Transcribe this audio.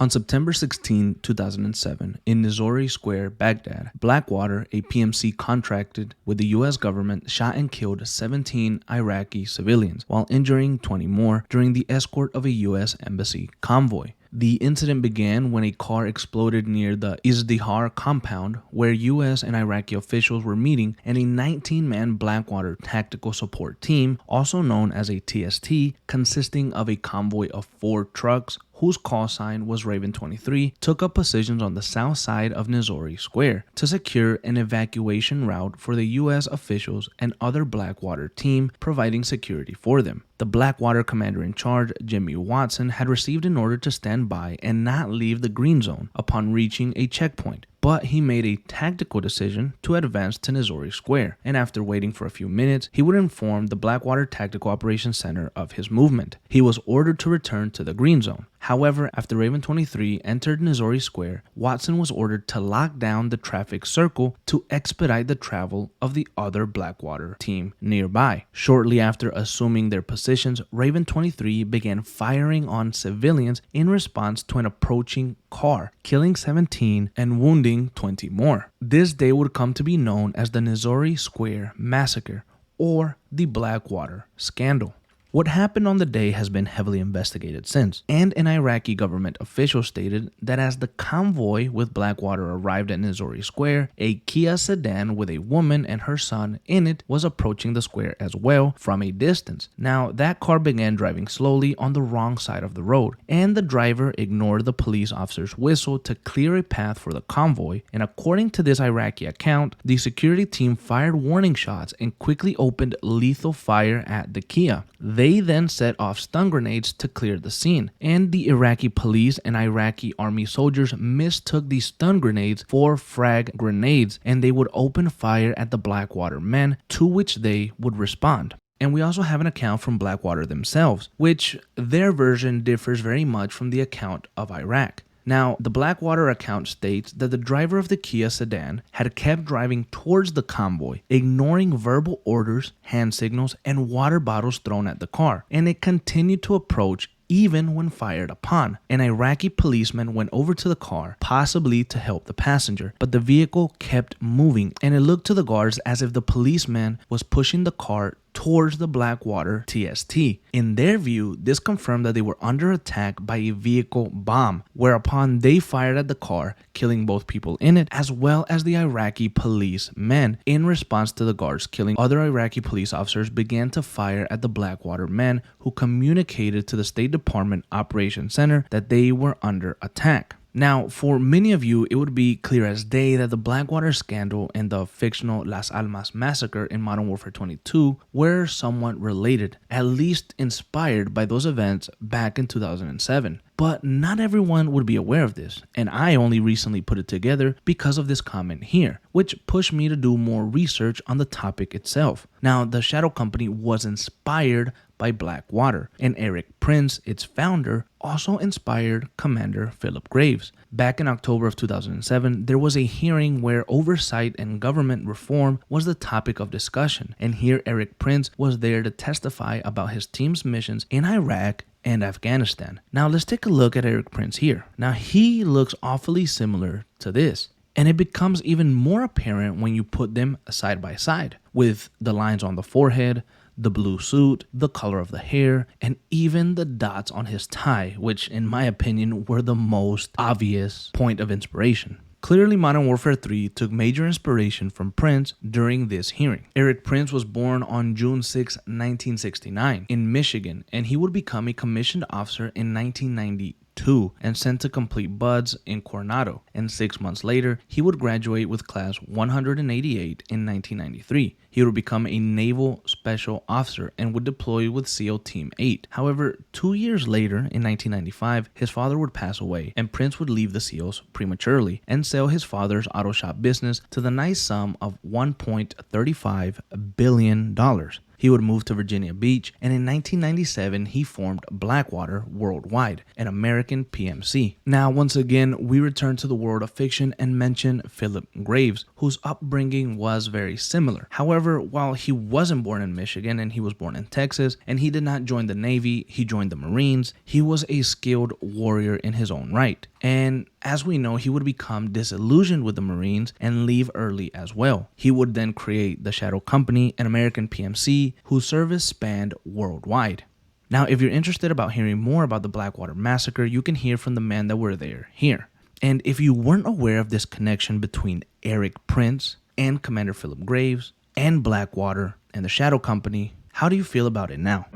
On September 16, 2007, in Nizori Square, Baghdad, Blackwater, a PMC contracted with the U.S. government, shot and killed 17 Iraqi civilians, while injuring 20 more during the escort of a U.S. embassy convoy. The incident began when a car exploded near the Izdihar compound where U.S. and Iraqi officials were meeting, and a 19-man Blackwater Tactical Support Team, also known as a TST, consisting of a convoy of 4 trucks, whose call sign was Raven 23, took up positions on the south side of Nizori Square to secure an evacuation route for the U.S. officials and other Blackwater team providing security for them. The Blackwater commander-in-charge, Jimmy Watson, had received an order to stand by and not leave the green zone upon reaching a checkpoint, but he made a tactical decision to advance to Nizori Square, and after waiting for a few minutes, he would inform the Blackwater Tactical Operations Center of his movement. He was ordered to return to the green zone. However, after Raven 23 entered Nizori Square, Watson was ordered to lock down the traffic circle to expedite the travel of the other Blackwater team nearby. Shortly after assuming their positions, Raven 23 began firing on civilians in response to an approaching car, killing 17 and wounding 20 more. This day would come to be known as the Nizori Square Massacre, or the Blackwater Scandal. What happened on the day has been heavily investigated since, and an Iraqi government official stated that as the convoy with Blackwater arrived at Nizori Square, a Kia sedan with a woman and her son in it was approaching the square as well from a distance. Now, that car began driving slowly on the wrong side of the road, and the driver ignored the police officer's whistle to clear a path for the convoy, and according to this Iraqi account, the security team fired warning shots and quickly opened lethal fire at the Kia. They then set off stun grenades to clear the scene, and the Iraqi police and Iraqi army soldiers mistook these stun grenades for frag grenades, and they would open fire at the Blackwater men, to which they would respond. And we also have an account from Blackwater themselves, which their version differs very much from the account of Iraq. Now, the Blackwater account states that the driver of the Kia sedan had kept driving towards the convoy, ignoring verbal orders, hand signals, and water bottles thrown at the car, and it continued to approach even when fired upon. An Iraqi policeman went over to the car, possibly to help the passenger, but the vehicle kept moving, and it looked to the guards as if the policeman was pushing the car towards the Blackwater TST. In their view, this confirmed that they were under attack by a vehicle bomb, whereupon they fired at the car, killing both people in it as well as the Iraqi police men. In response to the guards killing other Iraqi police officers, began to fire at the Blackwater men, who communicated to the State Department Operations Center that they were under attack. Now, for many of you, it would be clear as day that the Blackwater scandal and the fictional Las Almas massacre in Modern Warfare 22 were somewhat related, at least inspired by those events back in 2007. But not everyone would be aware of this, and I only recently put it together because of this comment here, which pushed me to do more research on the topic itself. Now, the Shadow Company was inspired by Blackwater, and Eric Prince, its founder, also inspired Commander Philip Graves. Back in October of 2007, there was a hearing where oversight and government reform was the topic of discussion, and here Eric Prince was there to testify about his team's missions in Iraq and Afghanistan. Now let's take a look at Eric Prince here. Now he looks awfully similar to this, and it becomes even more apparent when you put them side by side, with the lines on the forehead, the blue suit, the color of the hair, and even the dots on his tie, which in my opinion were the most obvious point of inspiration. Clearly, Modern Warfare 3 took major inspiration from Prince during this hearing. Eric Prince was born on June 6, 1969 in Michigan, and he would become a commissioned officer in 1992 and sent to complete buds in Coronado, and 6 months later, he would graduate with class 188 in 1993. He would become a Naval Special Officer and would deploy with SEAL Team 8. However, 2 years later, in 1995, his father would pass away, and Prince would leave the SEALs prematurely and sell his father's auto shop business to the nice sum of $1.35 billion. He would move to Virginia Beach, and in 1997 he formed Blackwater Worldwide, an American PMC. Now, once again, we return to the world of fiction and mention Philip Graves, whose upbringing was very similar. However, while he wasn't born in Michigan and he was born in Texas, and he did not join the Navy, he joined the Marines, he was a skilled warrior in his own right. And as we know, he would become disillusioned with the Marines and leave early as well. He would then create the Shadow Company, an American PMC, whose service spanned worldwide. Now, if you're interested about hearing more about the Blackwater Massacre, you can hear from the men that were there here. And if you weren't aware of this connection between Eric Prince and Commander Philip Graves and Blackwater and the Shadow Company, how do you feel about it now?